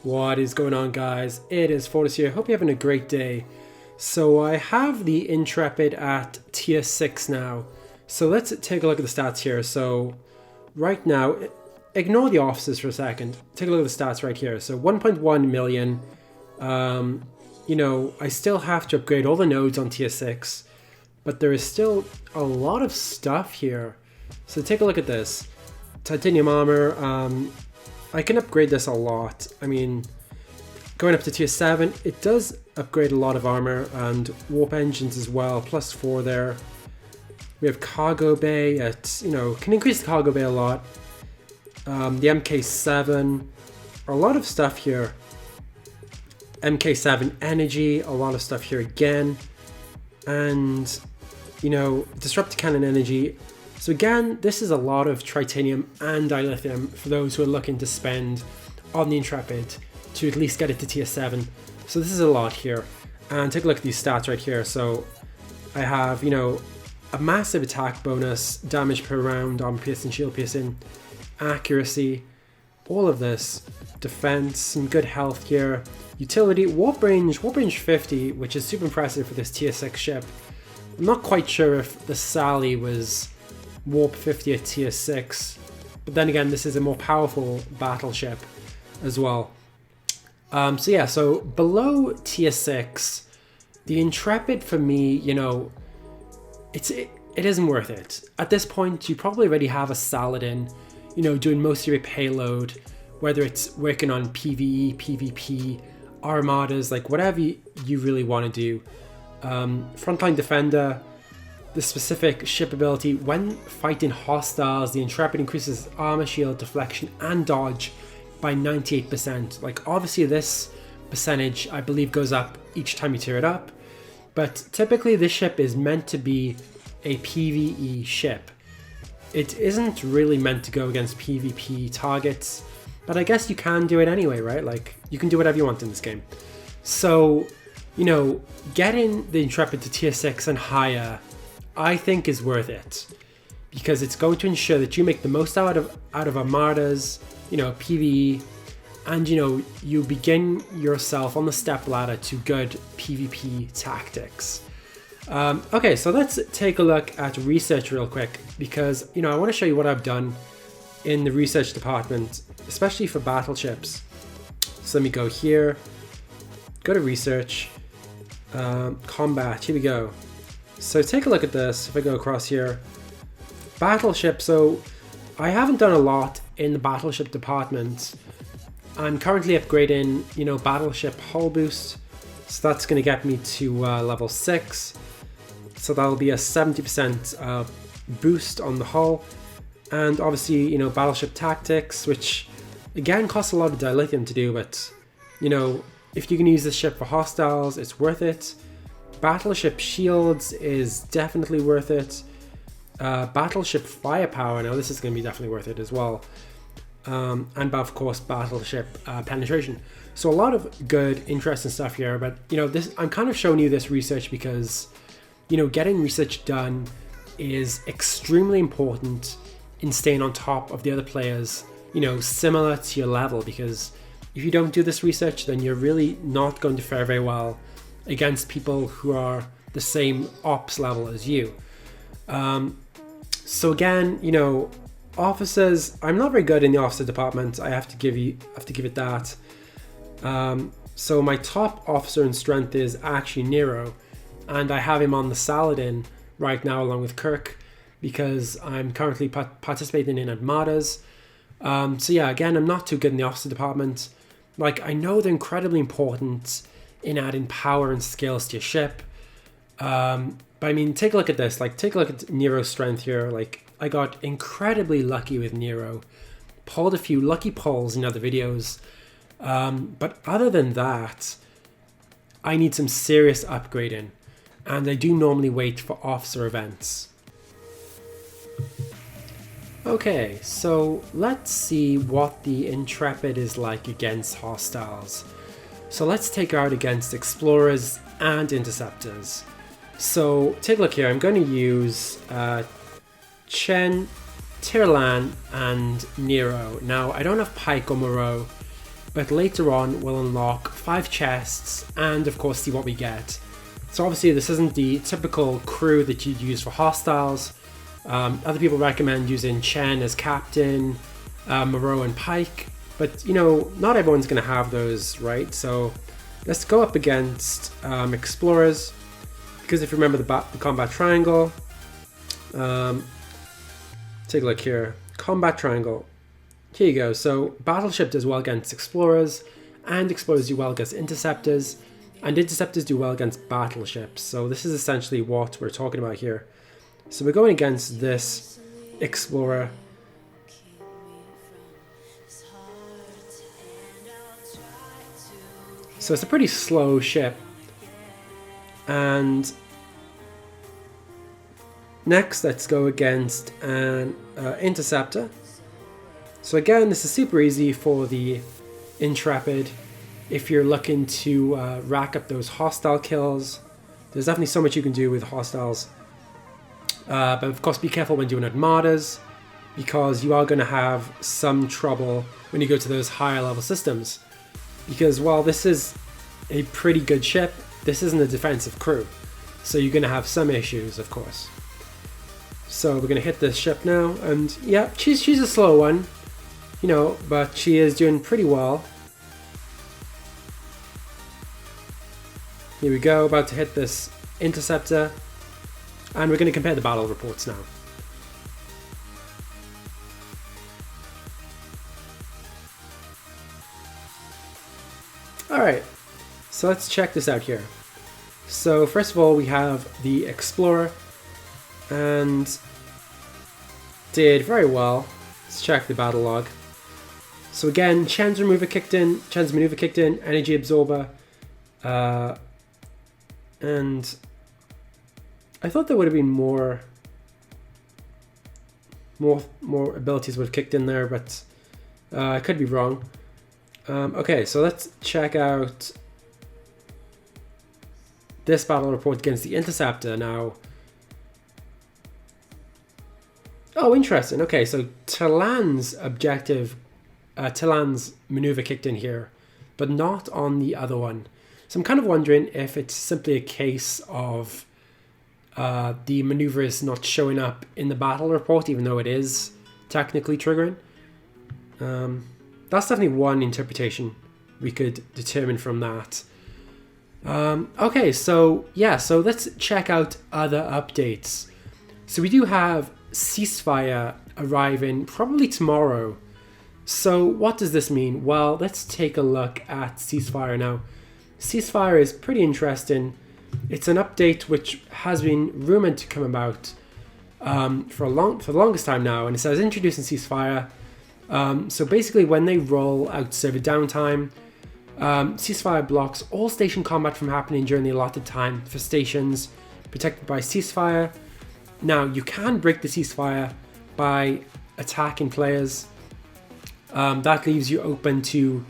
What is going on, guys? It is Fortis here. Hope you're having a great day. So I have the Intrepid at tier 6 now. So let's take a look at the stats here. So right now, ignore the officers for a second. Take a look at the stats right here. So 1.1 million. You know, I still have to upgrade all the nodes on tier 6. But there is still a lot of stuff here. So take a look at this. Titanium armor. I can upgrade this a lot. I mean, going up to tier 7, it does upgrade a lot of armor and warp engines as well, +4 there. We have cargo bay at, you know, can increase the cargo bay a lot. The MK7, a lot of stuff here. MK7 energy, a lot of stuff here again. And, you know, disruptor cannon energy. So again, this is a lot of titanium and dilithium for those who are looking to spend on the Intrepid to at least get it to tier 7. So this is a lot here. And take a look at these stats right here. So I have, you know, a massive attack bonus, damage per round, armor piercing, shield piercing, accuracy, all of this, defense, some good health here, utility, warp range 50, which is super impressive for this tier 6 ship. I'm not quite sure if the Sally was warp 50 at tier 6, but then again, this is a more powerful battleship as well. So yeah, so below tier 6, the Intrepid for me, you know, it isn't worth it. At this point, you probably already have a Saladin, you know, doing most of your payload, whether it's working on PvE, PvP, armadas, like whatever you really want to do. Frontline defender, the specific ship ability, when fighting hostiles, the Intrepid increases armor, shield, deflection, and dodge by 98%. Like, obviously this percentage, I believe, goes up each time you tier it up, but typically this ship is meant to be a PvE ship. It isn't really meant to go against PvP targets, but I guess you can do it anyway, right? Like, you can do whatever you want in this game. So, you know, getting the Intrepid to tier 6 and higher, I think is worth it, because it's going to ensure that you make the most out of armadas, you know, PvE, and, you know, you begin yourself on the step ladder to good PvP tactics. Okay, so let's take a look at research real quick, because, you know, I want to show you what I've done in the research department, especially for battleships. So let me go here, go to research, combat, here we go. So take a look at this. If I go across here, battleship. So I haven't done a lot in the battleship department. I'm currently upgrading, you know, battleship hull boost. So that's going to get me to level 6. So that'll be a 70% boost on the hull. And obviously, you know, battleship tactics, which again costs a lot of dilithium to do, but, you know, if you can use this ship for hostiles, it's worth it. Battleship Shields is definitely worth it. Battleship Firepower, now this is going to be definitely worth it as well. And of course, Battleship Penetration. So a lot of good, interesting stuff here, but, you know, this, I'm kind of showing you this research because, you know, getting research done is extremely important in staying on top of the other players, you know, similar to your level, because if you don't do this research, then you're really not going to fare very well against people who are the same ops level as you. So again, you know, officers, I'm not very good in the officer department. I have to give it that. So my top officer in strength is actually Nero, and I have him on the Saladin right now along with Kirk, because I'm currently participating in armadas. So yeah, again, I'm not too good in the officer department. Like, I know they're incredibly important in adding power and skills to your ship. But I mean, take a look at this. Like, take a look at Nero's strength here. Like, I got incredibly lucky with Nero. Pulled a few lucky pulls in other videos. But other than that, I need some serious upgrading. And I do normally wait for officer events. Okay, so let's see what the Intrepid is like against hostiles. So let's take her out against explorers and interceptors. So take a look here. I'm going to use Chen, Tirlan, and Nero. Now, I don't have Pike or Moreau, but later on we'll unlock 5 chests and of course see what we get. So obviously this isn't the typical crew that you'd use for hostiles. Other people recommend using Chen as captain, Moreau and Pike, but you know, not everyone's going to have those, right? So let's go up against explorers, because if you remember the combat triangle, take a look here, combat triangle, here you go. So Battleship does well against explorers, and explorers do well against interceptors, and interceptors do well against battleships. So this is essentially what we're talking about here. So we're going against this explorer. So it's a pretty slow ship. And next, let's go against an interceptor. So again, this is super easy for the Intrepid. If you're looking to rack up those hostile kills, there's definitely so much you can do with hostiles. But of course, be careful when doing armadas, because you are going to have some trouble when you go to those higher level systems. Because while this is a pretty good ship, this isn't a defensive crew. So you're going to have some issues, of course. So we're going to hit this ship now. And yeah, she's a slow one, you know, but she is doing pretty well. Here we go, about to hit this interceptor. And we're going to compare the battle reports now. Alright, so let's check this out here. So first of all, we have the Explorer, and did very well. Let's check the battle log. So again, Chen's maneuver kicked in, energy absorber, and I thought there would have been more abilities would have kicked in there, but I could be wrong. Okay, so let's check out this battle report against the Interceptor now. Oh, interesting. Okay, so Talan's objective, Talan's maneuver kicked in here, but not on the other one. So I'm kind of wondering if it's simply a case of the maneuver is not showing up in the battle report, even though it is technically triggering. That's definitely one interpretation we could determine from that. Okay, so yeah, so let's check out other updates. So we do have Ceasefire arriving probably tomorrow. So what does this mean? Well, let's take a look at Ceasefire now. Ceasefire is pretty interesting. It's an update which has been rumored to come about for the longest time now, and it says introducing Ceasefire. So basically, when they roll out server downtime, Ceasefire blocks all station combat from happening during the allotted time for stations protected by Ceasefire. Now, you can break the Ceasefire by attacking players. That leaves you open to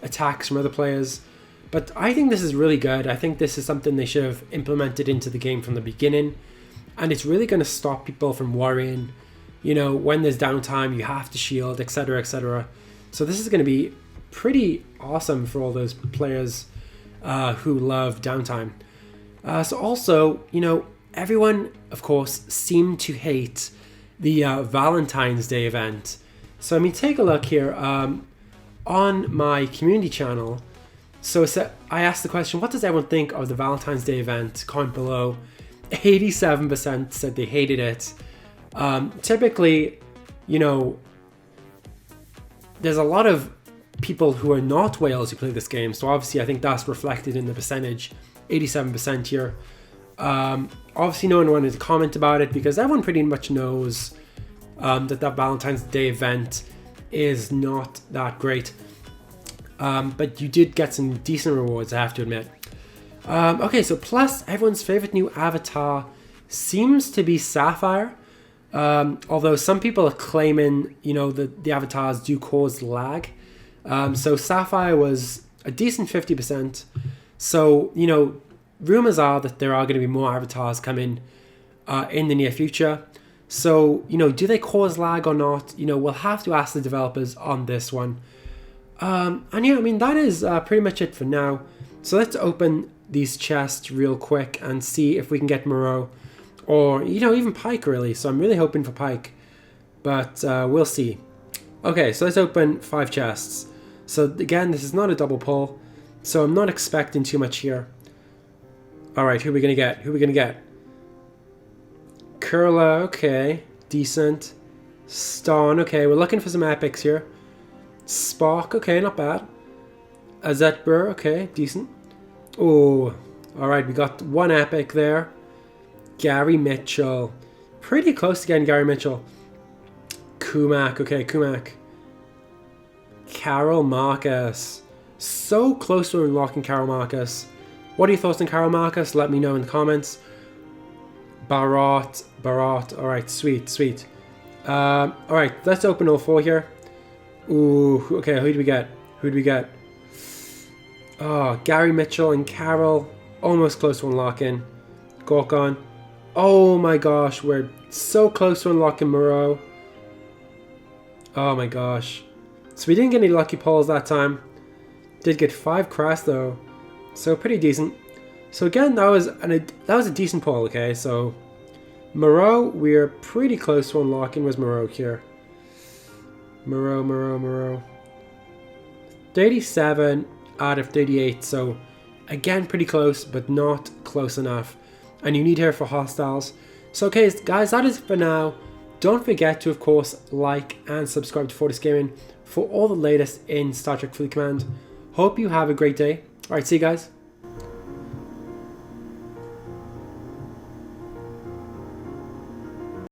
attacks from other players. But I think this is really good. I think this is something they should have implemented into the game from the beginning. And it's really going to stop people from worrying, you know, when there's downtime, you have to shield, etc., etc. So this is going to be pretty awesome for all those players who love downtime. So also, you know, everyone, of course, seemed to hate the Valentine's Day event. So, I mean, take a look here on my community channel. So I asked the question, what does everyone think of the Valentine's Day event? Comment below. 87% said they hated it. Typically, you know, there's a lot of people who are not whales who play this game. So obviously I think that's reflected in the percentage, 87% here. Obviously no one wanted to comment about it because everyone pretty much knows that Valentine's Day event is not that great. But you did get some decent rewards, I have to admit. Okay, so plus everyone's favorite new avatar seems to be Sapphire. Although some people are claiming, you know, that the avatars do cause lag. So Sapphire was a decent 50%. So, you know, rumors are that there are going to be more avatars coming in the near future. So, you know, do they cause lag or not? You know, we'll have to ask the developers on this one. And yeah, I mean, that is pretty much it for now. So let's open these chests real quick and see if we can get Moreau. Or, you know, even Pike, really. So I'm really hoping for Pike. But we'll see. Okay, so let's open 5 chests. So again, this is not a double pull. So I'm not expecting too much here. Alright, who are we going to get? Who are we going to get? Kurla, okay. Decent. Stone, okay. We're looking for some epics here. Spock, okay, not bad. Azetbur, okay, decent. Oh, alright, we got 1 epic there. Gary Mitchell. Pretty close to getting Gary Mitchell. Kumak, okay, Kumak. Carol Marcus. So close to unlocking Carol Marcus. What are your thoughts on Carol Marcus? Let me know in the comments. Barat, alright, sweet. Alright, let's open all 4 here. Ooh, okay, who do we get? Oh, Gary Mitchell and Carol. Almost close to unlocking. Gorkon. Oh my gosh, we're so close to unlocking Moreau. Oh my gosh. So we didn't get any lucky pulls that time. Did get 5 crest though. So pretty decent. So again, that was a decent pull, okay? So Moreau, we're pretty close to unlocking. Where's Moreau here? Moreau. 37 out of 38. So again, pretty close, but not close enough. And you need her for hostiles. So okay, guys, that is it for now. Don't forget to, of course, like and subscribe to Fortis Gaming for all the latest in Star Trek Fleet Command. Hope you have a great day. Alright, see you guys.